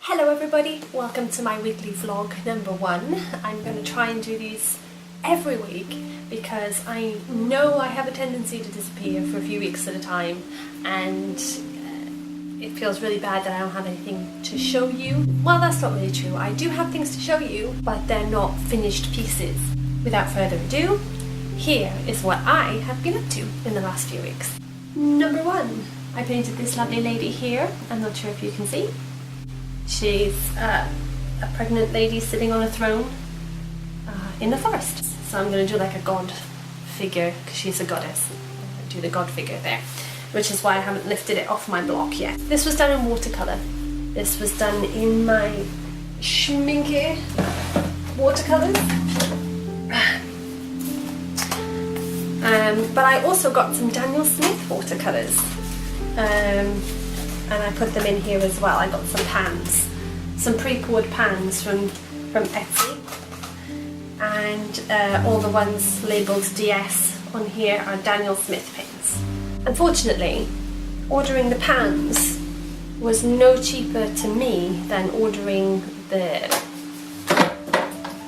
Hello everybody, welcome to my weekly vlog number 1. I'm going to try and do these every week because I know I have a tendency to disappear for a few weeks at a time, and it feels really bad that I don't have anything to show you. Well, that's not really true. I do have things to show you, but they're not finished pieces. Without further ado, here is what I have been up to in the last few weeks. Number 1, I painted this lovely lady here. I'm not sure if you can see. She's a pregnant lady sitting on a throne in the forest. So I'm going to do like a god figure because she's a goddess. I'm going to do the god figure there, which is why I haven't lifted it off my block yet. This was done in watercolour. This was done in my Schminke watercolours. But I also got some Daniel Smith watercolours. And I put them in here as well. I got some pans, some pre-poured pans from Etsy, and all the ones labelled DS on here are Daniel Smith paints. Unfortunately, ordering the pans was no cheaper to me than ordering the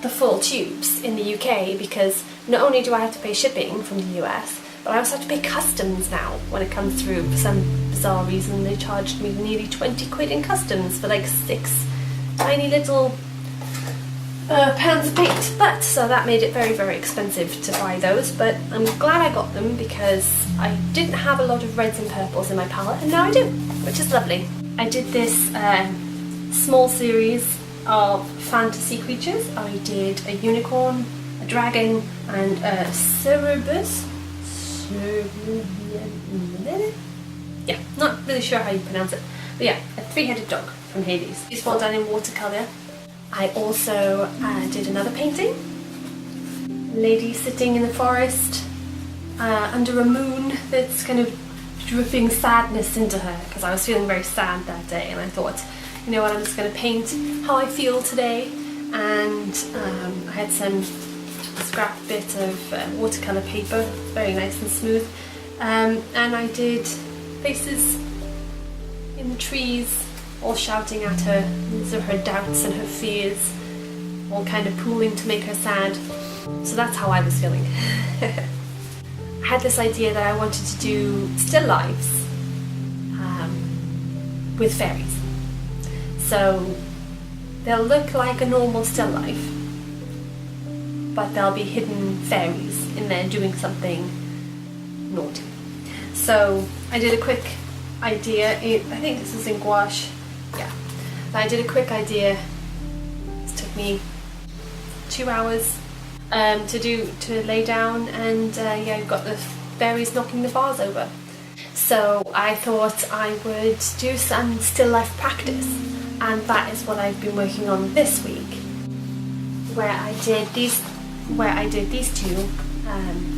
full tubes in the UK, because not only do I have to pay shipping from the US, but I also have to pay customs now when it comes through. For some bizarre reason, they charged me nearly 20 quid in customs for like 6 tiny little pans of paint. But so that made it very, very expensive to buy those. But I'm glad I got them because I didn't have a lot of reds and purples in my palette, and now I do, which is lovely. I did this small series of fantasy creatures. I did a unicorn, a dragon, and a Cerberus. Yeah, not really sure how you pronounce it, but yeah, a 3-headed dog from Hades. These fall done in watercolour. I also did another painting. Lady sitting in the forest under a moon that's kind of dripping sadness into her, because I was feeling very sad that day, and I thought, you know what, I'm just going to paint how I feel today. And I had some scrap bit of watercolour paper, very nice and smooth, and I did faces in the trees, all shouting at her. These are her doubts and her fears, all kind of pooling to make her sad. So that's how I was feeling. I had this idea that I wanted to do still lifes with fairies. So they'll look like a normal still life, but there'll be hidden fairies in there doing something naughty. So I did a quick idea, I think this is in gouache, yeah. I did a quick idea, it took me 2 hours to lay down, and yeah, you've got the fairies knocking the vase over. So I thought I would do some still life practice, and that is what I've been working on this week, where I did these two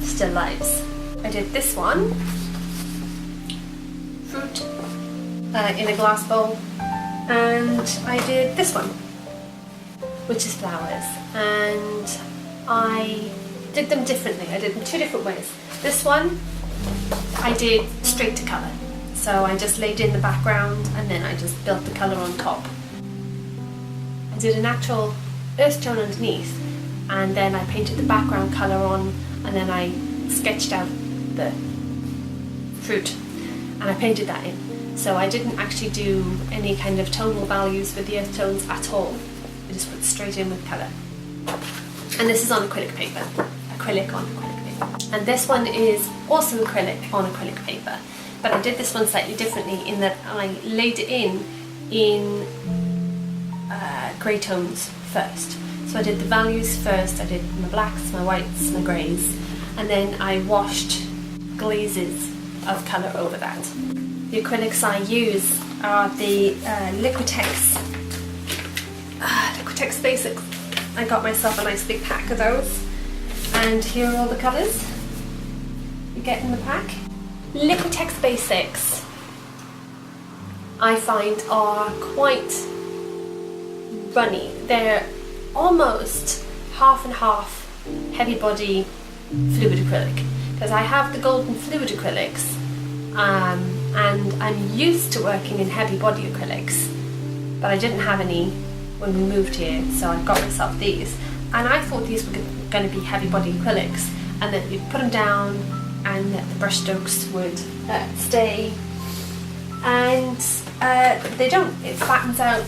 still lifes. I did this one, fruit in a glass bowl, and I did this one, which is flowers, and I did them differently. I did them 2 different ways. This one I did straight to colour, so I just laid in the background and then I just built the colour on top. I did a natural earth tone underneath, and then I painted the background colour on, and then I sketched out the fruit and I painted that in. So I didn't actually do any kind of tonal values with the earth tones at all. I just went straight in with colour. And this is on acrylic paper. Acrylic on acrylic paper. And this one is also acrylic on acrylic paper. But I did this one slightly differently in that I laid it in grey tones first. So I did the values first. I did my blacks, my whites, my greys, and then I washed glazes of colour over that. The acrylics I use are the Liquitex Basics. I got myself a nice big pack of those, and here are all the colours you get in the pack. Liquitex Basics I find are quite runny. They're almost half and half heavy body fluid acrylic, because I have the golden fluid acrylics, and I'm used to working in heavy body acrylics, but I didn't have any when we moved here, so I got myself these. And I thought these were going to be heavy body acrylics, and that you'd put them down and that the brush strokes would stay, and they don't. It flattens out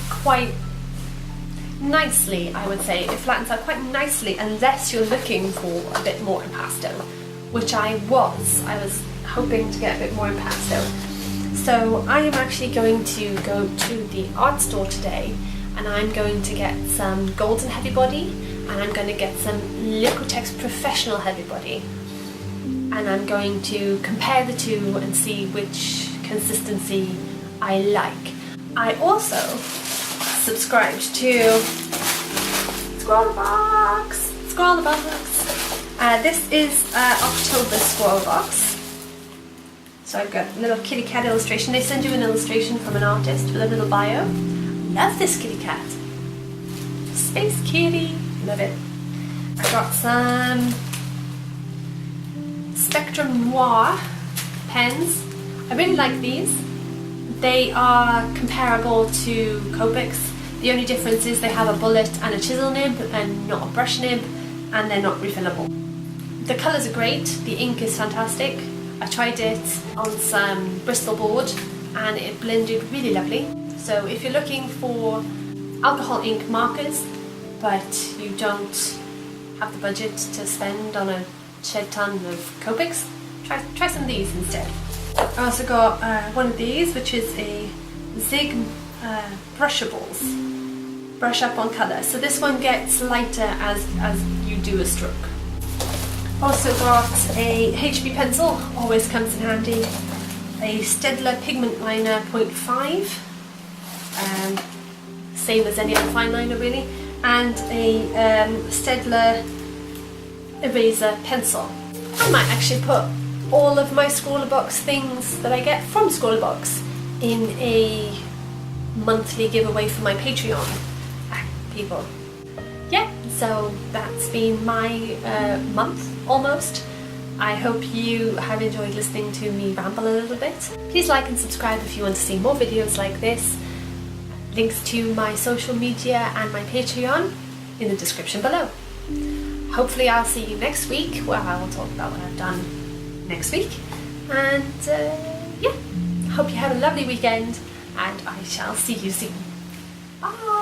quite nicely, I would say. It flattens out quite nicely unless you're looking for a bit more impasto, which I was hoping to get a bit more impasto. So I am actually going to go to the art store today, and I'm going to get some golden heavy body, and I'm going to get some Liquitex professional heavy body, and I'm going to compare the two and see which consistency I like. I also subscribed to Squirrel Box. Squirrel Box. This is October Squirrel Box. So I've got a little kitty cat illustration. They send you an illustration from an artist with a little bio. Love this kitty cat. Space kitty. Love it. I got some Spectrum Noir pens. I really like these. They are comparable to Copics. The only difference is they have a bullet and a chisel nib and not a brush nib, and they're not refillable. The colours are great. The ink is fantastic. I tried it on some Bristol board and it blended really lovely. So if you're looking for alcohol ink markers but you don't have the budget to spend on a shed ton of Copics, try some of these instead. I also got one of these, which is a Zig brushables, brush up on colour. So this one gets lighter as you do a stroke. Also got a HB pencil, always comes in handy, a Staedtler pigment liner 0.5, same as any other fine liner really, and a Staedtler eraser pencil. I might actually put all of my Scrawlr Box things that I get from Scrawlr Box in a monthly giveaway for my Patreon people. Yeah, so that's been my month almost. I hope you have enjoyed listening to me ramble a little bit. Please like and subscribe if you want to see more videos like this. Links to my social media and my Patreon in the description below. Hopefully I'll see you next week, where I will talk about what I've done next week. And yeah, hope you have a lovely weekend, and I shall see you soon. Bye!